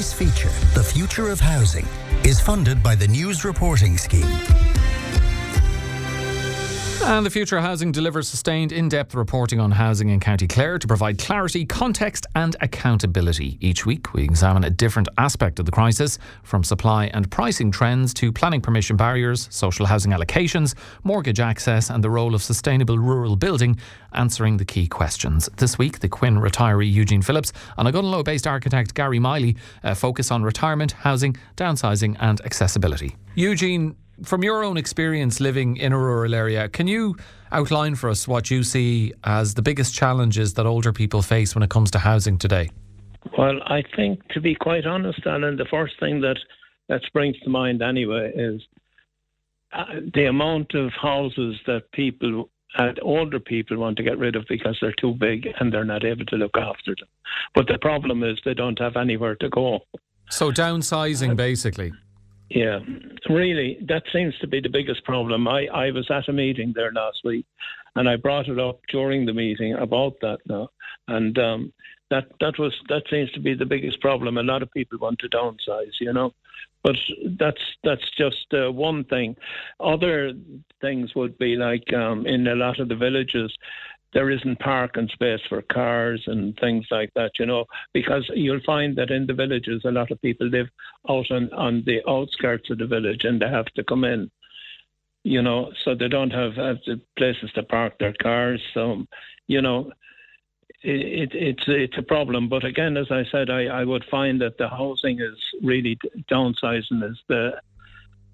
This feature, The Future of Housing, is funded by the News Reporting Scheme. And the Future of Housing delivers sustained, in-depth reporting on housing in County Clare to provide clarity, context and accountability. Each week we examine a different aspect of the crisis, from supply and pricing trends to planning permission barriers, social housing allocations, mortgage access and the role of sustainable rural building, answering the key questions. This week, the Quin retiree Eugene Philips and Ogonnelloe-based architect Garry Miley focus on retirement, housing, downsizing and accessibility. Eugene, from your own experience living in a rural area, can you outline for us what you see as the biggest challenges that older people face when it comes to housing today? Well, I think, to be quite honest, Alan, the first thing that springs to mind anyway is the amount of houses that older people want to get rid of because they're too big and they're not able to look after them. But the problem is they don't have anywhere to go. So downsizing, basically. Yeah, really, that seems to be the biggest problem. I was at a meeting there last week and I brought it up during the meeting about that now. And that seems to be the biggest problem. A lot of people want to downsize, but that's just one thing. Other things would be like in a lot of the villages, there isn't parking space for cars and things like that, because you'll find that in the villages, a lot of people live out on the outskirts of the village and they have to come in, so they don't have the places to park their cars. So, it's a problem. But again, as I said, I would find that the housing is really downsizing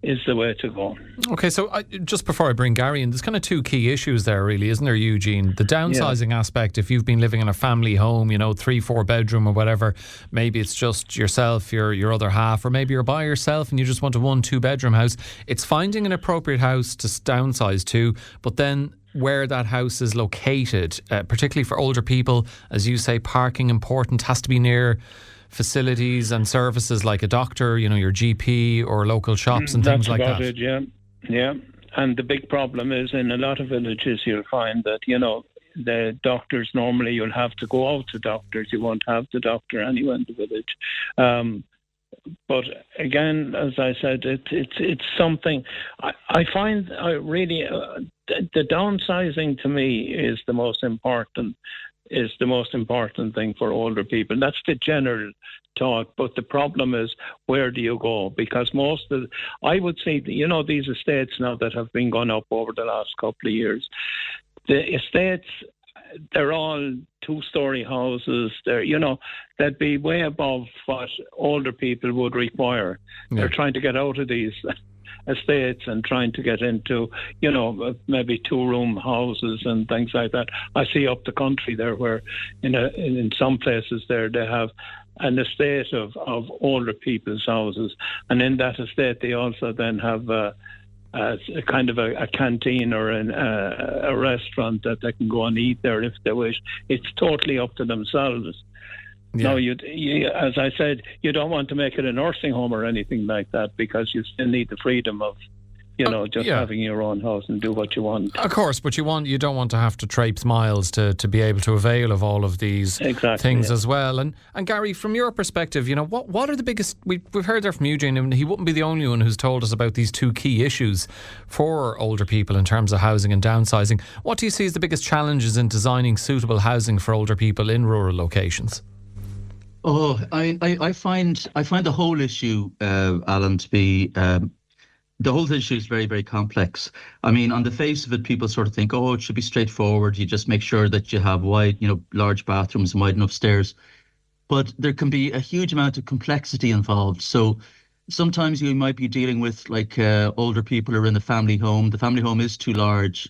is the way to go. Okay, so just before I bring Garry in, there's kind of two key issues there really, isn't there, Eugene? The downsizing aspect, if you've been living in a family home, 3-4 bedroom or whatever, maybe it's just yourself, your other half, or maybe you're by yourself and you just want a 1-2 bedroom house. It's finding an appropriate house to downsize to, but then where that house is located, particularly for older people, as you say, parking important, has to be near facilities and services like a doctor, your GP or local shops and things like that. That's about it, yeah. And the big problem is in a lot of villages you'll find that, the doctors, normally you'll have to go out to doctors. You won't have the doctor anywhere in the village. But again, as I said, it's something I find really the downsizing to me is the most important thing for older people. That's the general talk. But the problem is, where do you go? Because I would say, these estates now that have been gone up over the last couple of years, the estates, they're all 2-story houses. They'd be way above what older people would require. Yeah. They're trying to get out of these estates and trying to get into, maybe 2-room houses and things like that. I see up the country there where in some places there they have an estate of older people's houses, and in that estate they also then have a kind of a canteen or a restaurant that they can go and eat there if they wish. It's totally up to themselves. Yeah. No, you, as I said, you don't want to make it a nursing home or anything like that, because you still need the freedom of, having your own house and do what you want. Of course, but you don't want to have to traipse miles to be able to avail of all of these things as well. And Garry, from your perspective, what are the biggest? We've heard there from Eugene, and he wouldn't be the only one who's told us about these two key issues for older people in terms of housing and downsizing. What do you see as the biggest challenges in designing suitable housing for older people in rural locations? Oh, I find the whole issue, Alan, to be the whole issue is very, very complex. I mean, on the face of it, people sort of think, it should be straightforward. You just make sure that you have wide, large bathrooms and wide enough stairs. But there can be a huge amount of complexity involved. So sometimes you might be dealing with older people who are in the family home. The family home is too large,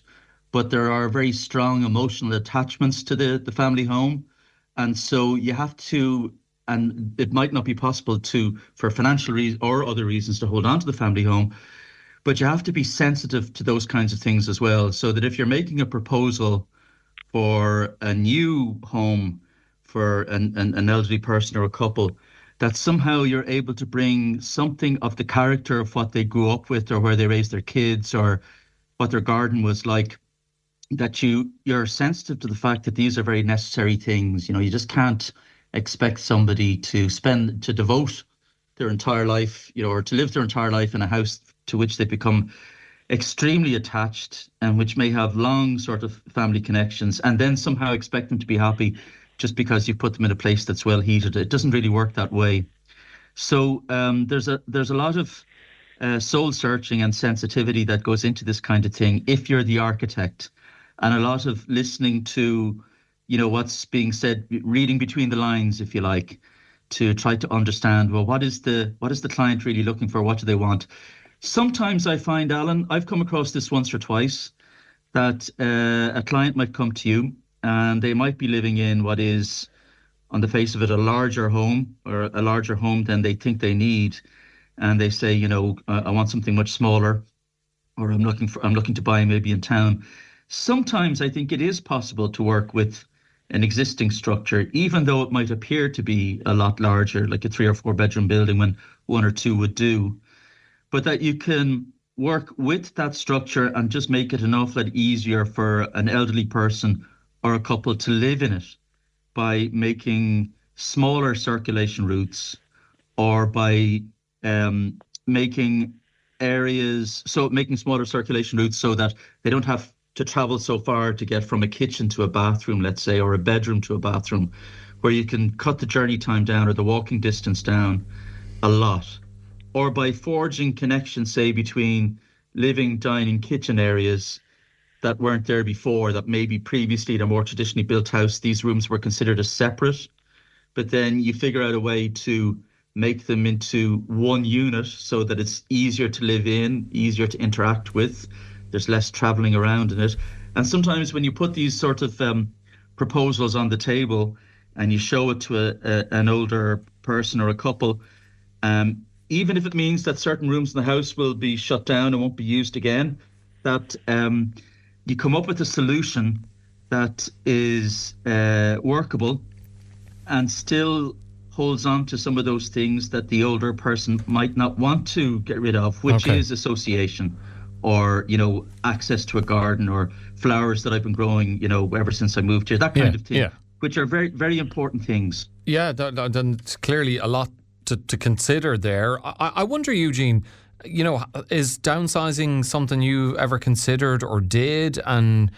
but there are very strong emotional attachments to the family home. And so you have to, and it might not be possible for financial reasons or other reasons, to hold on to the family home, but you have to be sensitive to those kinds of things as well, so that if you're making a proposal for a new home for an elderly person or a couple, that somehow you're able to bring something of the character of what they grew up with, or where they raised their kids, or what their garden was like, that you're sensitive to the fact that these are very necessary things. You just can't expect somebody to devote their entire life, or to live their entire life in a house to which they become extremely attached and which may have long sort of family connections, and then somehow expect them to be happy just because you've put them in a place that's well heated. It doesn't really work that way. So there's a lot of soul searching and sensitivity that goes into this kind of thing if you're the architect, and a lot of listening to, what's being said, reading between the lines, if you like, to try to understand, well, what is the client really looking for? What do they want? Sometimes I find, Alan, I've come across this once or twice, that a client might come to you and they might be living in what is, on the face of it, a larger home than they think they need. And they say, I want something much smaller, or I'm looking to buy maybe in town. Sometimes I think it is possible to work with an existing structure, even though it might appear to be a lot larger, like a 3 or 4 bedroom building when 1 or 2 would do. But that you can work with that structure and just make it an awful lot easier for an elderly person or a couple to live in it by making smaller circulation routes, or by making smaller circulation routes so that they don't have to travel so far to get from a kitchen to a bathroom, let's say, or a bedroom to a bathroom, where you can cut the journey time down or the walking distance down a lot. Or by forging connections, say, between living, dining, kitchen areas that weren't there before, that maybe previously in a more traditionally built house, these rooms were considered as separate, but then you figure out a way to make them into one unit so that it's easier to live in, easier to interact with. There's less traveling around in it. And sometimes when you put these sort of proposals on the table and you show it to an older person or a couple, even if it means that certain rooms in the house will be shut down and won't be used again, that you come up with a solution that is workable and still holds on to some of those things that the older person might not want to get rid of, which is association, or, access to a garden, or flowers that I've been growing, ever since I moved here, that kind of thing, which are very, very important things. Yeah, that's clearly a lot to consider there. I wonder, Eugene, is downsizing something you ever considered or did? And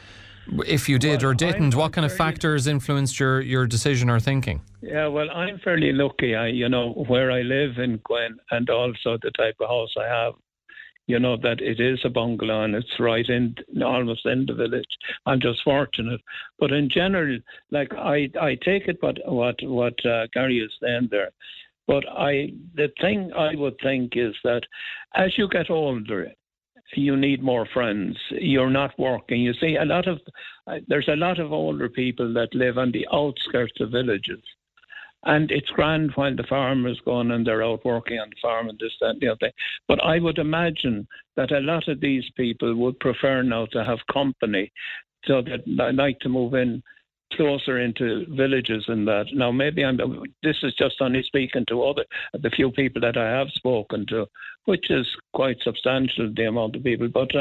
if you did or didn't, what kind of factors influenced your decision or thinking? Yeah, well, I'm fairly lucky. Where I live in Quin, and also the type of house I have, that it is a bungalow and it's right in, almost in the village. I'm just fortunate. But in general, like I take it what Garry is saying there. But the thing I would think is that as you get older, you need more friends. You're not working. You see, there's a lot of older people that live on the outskirts of villages. And it's grand while the farmer's gone and they're out working on the farm and this, that, and the other thing. But I would imagine that a lot of these people would prefer now to have company, so that I like to move in closer into villages and that. Now, maybe this is just only speaking to the few people that I have spoken to, which is quite substantial, the amount of people. But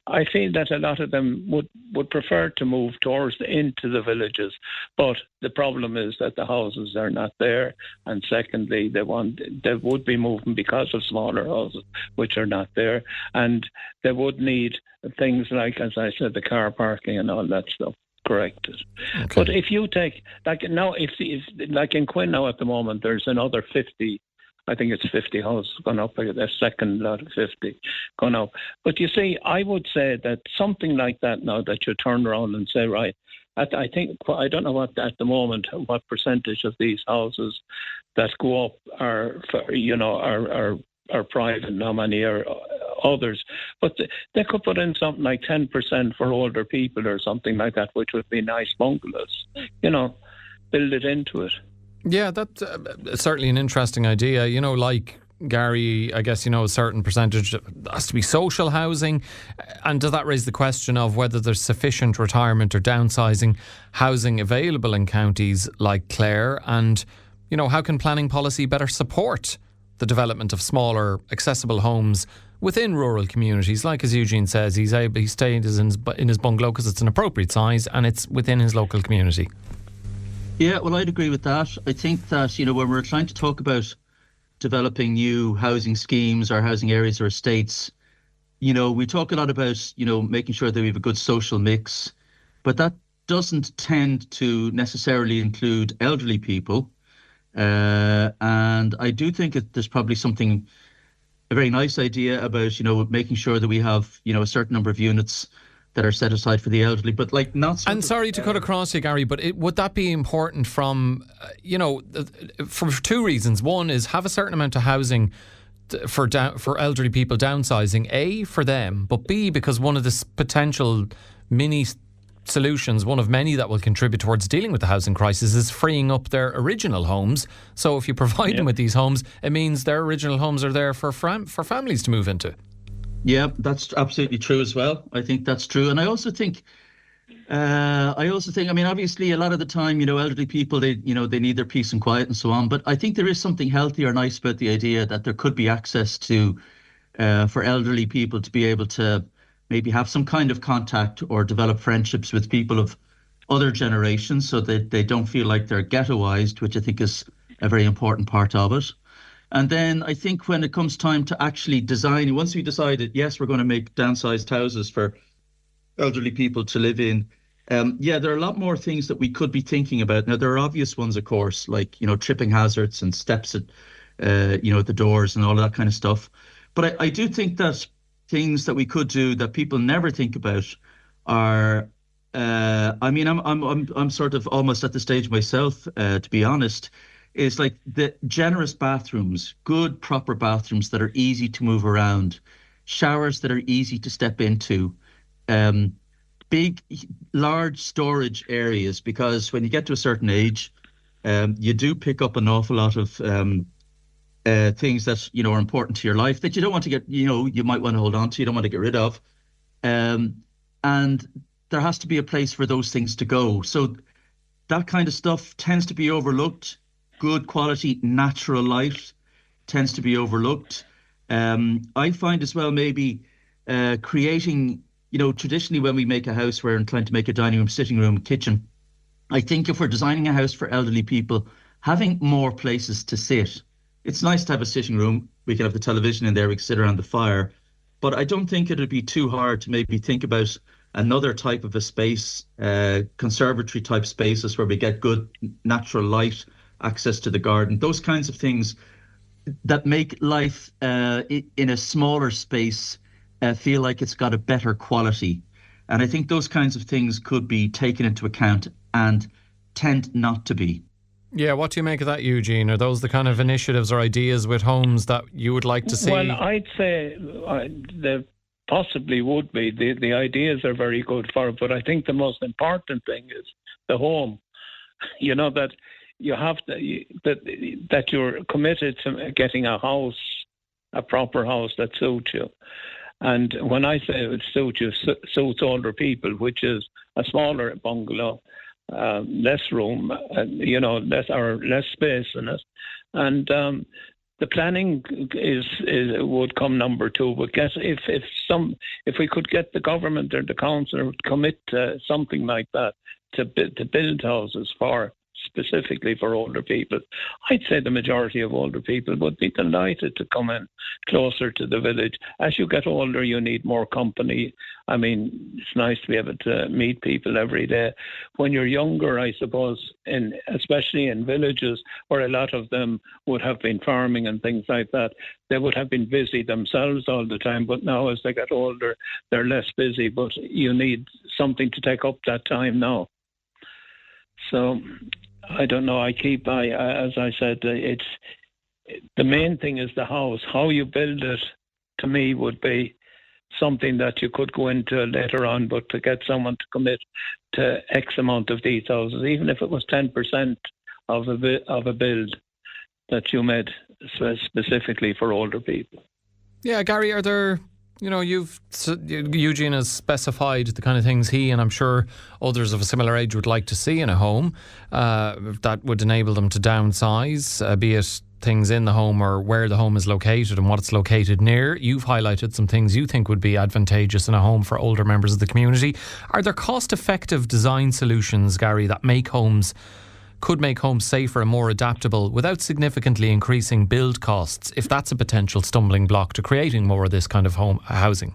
I feel that a lot of them would prefer to move into the villages. But the problem is that the houses are not there. And secondly, they would be moving because of smaller houses, which are not there. And they would need things like, as I said, the car parking and all that stuff corrected. Okay. But if you take, like now, if like in Quin now at the moment, there's another 50, I think it's 50 houses gone up, a second lot of 50 gone up. But you see, I would say that something like that now, that you turn around and say, right, I think, I don't know what at the moment, what percentage of these houses that go up are private, how many are others. But they could put in something like 10% for older people or something like that, which would be nice bungalows, build it into it. Yeah, that's certainly an interesting idea. Like Garry, I guess, a certain percentage has to be social housing. And does that raise the question of whether there's sufficient retirement or downsizing housing available in counties like Clare? And, how can planning policy better support the development of smaller, accessible homes within rural communities? Like, as Eugene says, he stayed in his bungalow because it's an appropriate size and it's within his local community. Yeah, well, I'd agree with that. I think that, when we're trying to talk about developing new housing schemes or housing areas or estates, we talk a lot about, making sure that we have a good social mix, but that doesn't tend to necessarily include elderly people. And I do think that there's probably a very nice idea about, making sure that we have, a certain number of units that are set aside for the elderly, but like not. And sorry to cut across you, Gary, but would that be important from, for two reasons? One is have a certain amount of housing for elderly people downsizing, A, for them, but B, because one of the potential mini solutions, one of many that will contribute towards dealing with the housing crisis, is freeing up their original homes. So if you provide them with these homes, it means their original homes are there for families to move into. Yeah, that's absolutely true as well. I think that's true. And I also think, I mean, obviously a lot of the time, elderly people, they need their peace and quiet and so on. But I think there is something healthy or nice about the idea that there could be access to, for elderly people to be able to maybe have some kind of contact or develop friendships with people of other generations so that they don't feel like they're ghettoized, which I think is a very important part of it. And then I think when it comes time to actually design, once we decided, yes, we're going to make downsized houses for elderly people to live in, there are a lot more things that we could be thinking about. Now, there are obvious ones, of course, like, tripping hazards and steps at, at the doors and all of that kind of stuff. But I do think that things that we could do that people never think about are, I'm sort of almost at the stage myself, to be honest, is like the generous bathrooms, good proper bathrooms that are easy to move around, showers that are easy to step into, big, large storage areas, because when you get to a certain age, you do pick up an awful lot of things that, are important to your life that you don't want to get, you might want to hold on to, you don't want to get rid of. And there has to be a place for those things to go. So that kind of stuff tends to be overlooked. Good quality natural light tends to be overlooked. I find as well maybe creating, traditionally when we make a house, we're inclined to make a dining room, sitting room, kitchen. I think if we're designing a house for elderly people, having more places to sit. It's nice to have a sitting room. We can have the television in there, we can sit around the fire. But I don't think it'd be too hard to maybe think about another type of a space, conservatory type spaces where we get good natural light, access to the garden, those kinds of things that make life in a smaller space feel like it's got a better quality. And I think those kinds of things could be taken into account and tend not to be. Yeah, what do you make of that, Eugene? Are those the kind of initiatives or ideas with homes that you would like to see? Well, I'd say there possibly would be. The ideas are very good for it, but I think the most important thing is the home. That you have to, that you're committed to getting a house, a proper house that suits you. And when I say it suits you, suits older people, which is a smaller bungalow, less room, less space in it, and the planning would come number two. But guess if we could get the government or the council to commit to something like that to build houses specifically for older people, I'd say the majority of older people would be delighted to come in closer to the village. As you get older, you need more company. I mean, it's nice to be able to meet people every day. When you're younger, I suppose, especially in villages where a lot of them would have been farming and things like that, they would have been busy themselves all the time. But now as they get older, they're less busy. But you need something to take up that time now. So I don't know. As I said, it's the main thing is the house. How you build it, to me, would be something that you could go into later on. But to get someone to commit to X amount of these houses, even if it was 10% of a build that you made specifically for older people. Yeah, Gary, are there? Eugene has specified the kind of things he and I'm sure others of a similar age would like to see in a home that would enable them to downsize, be it things in the home or where the home is located and what it's located near. You've highlighted some things you think would be advantageous in a home for older members of the community. Are there cost-effective design solutions, Gary, that make homes could make homes safer and more adaptable without significantly increasing build costs, if that's a potential stumbling block to creating more of this kind of home housing?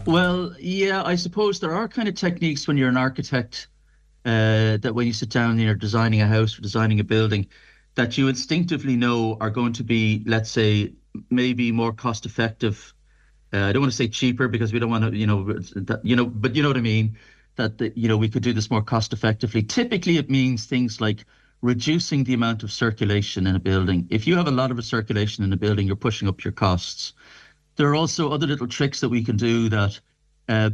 Well, yeah, I suppose there are kind of techniques when you're an architect that when you sit down and you're designing a house or designing a building, that you instinctively know are going to be, let's say, maybe more cost effective. I don't want to say cheaper because we don't want to, but you know what I mean? That we could do this more cost effectively. Typically, it means things like reducing the amount of circulation in a building. If you have a lot of circulation in a building, you're pushing up your costs. There are also other little tricks that we can do that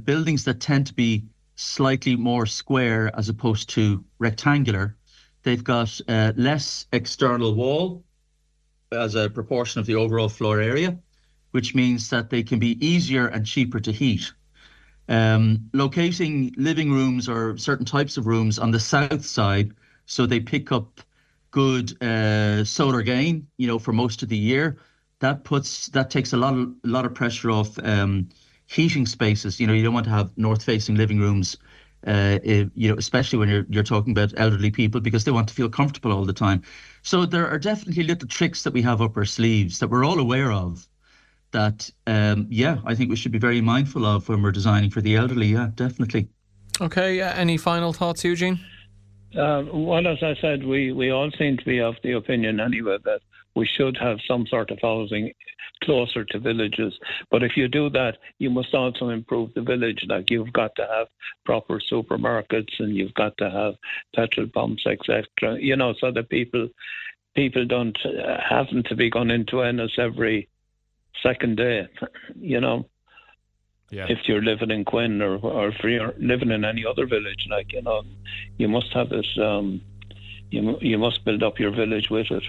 buildings that tend to be slightly more square as opposed to rectangular, they've got less external wall as a proportion of the overall floor area, which means that they can be easier and cheaper to heat. Locating living rooms or certain types of rooms on the south side so they pick up good solar gain, for most of the year, that takes a lot of pressure off heating spaces. You don't want to have north-facing living rooms, especially when you're talking about elderly people, because they want to feel comfortable all the time. So there are definitely little tricks that we have up our sleeves that we're all aware of that, I think we should be very mindful of when we're designing for the elderly. Yeah, definitely. Okay, any final thoughts, Eugene? Well, as I said, we all seem to be of the opinion anyway that we should have some sort of housing closer to villages. But if you do that, you must also improve the village. Like, you've got to have proper supermarkets and you've got to have petrol pumps, etc. So that people don't happen to be going into Ennis every second day. Yeah. If you're living in Quin or if you're living in any other village, you must have this. You must build up your village with it.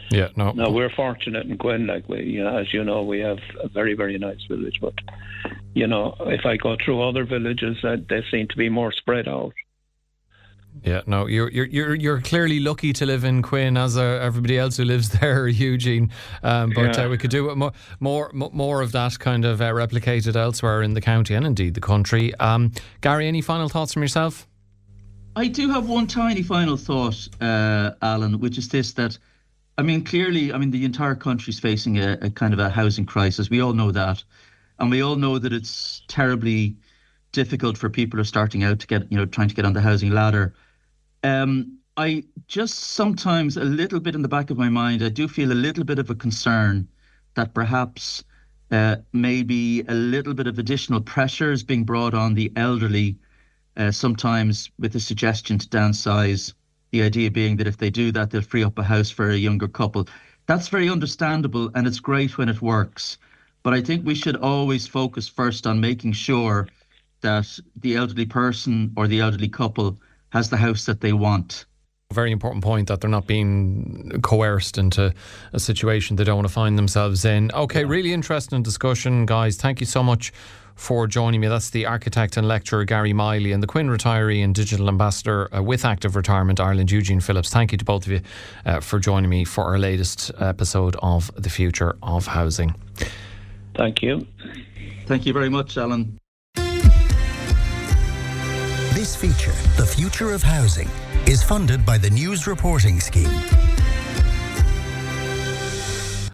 Yeah, no. Now, we're fortunate in Quin, as you know, we have a very, very nice village. But, if I go through other villages, they seem to be more spread out. Yeah, no, you're clearly lucky to live in Quin, as everybody else who lives there, Eugene. But we could do it more of that kind of replicated elsewhere in the county and indeed the country. Garry, any final thoughts from yourself? I do have one tiny final thought, Alan, which is this: that clearly, the entire country's facing a kind of a housing crisis. We all know that. And we all know that it's terribly difficult for people who are starting out to get, trying to get on the housing ladder. I just sometimes, a little bit in the back of my mind, I do feel a little bit of a concern that perhaps maybe a little bit of additional pressure is being brought on the elderly, sometimes with the suggestion to downsize. The idea being that if they do that, they'll free up a house for a younger couple. That's very understandable and it's great when it works. But I think we should always focus first on making sure that the elderly person or the elderly couple has the house that they want. A very important point, that they're not being coerced into a situation they don't want to find themselves in. Okay, really interesting discussion, guys. Thank you so much for joining me. That's the architect and lecturer Garry Miley and the Quin retiree and digital ambassador with Active Retirement Ireland, Eugene Philips. Thank you to both of you for joining me for our latest episode of The Future of Housing. Thank you. Thank you very much, Alan. This feature, The Future of Housing, is funded by the News Reporting Scheme.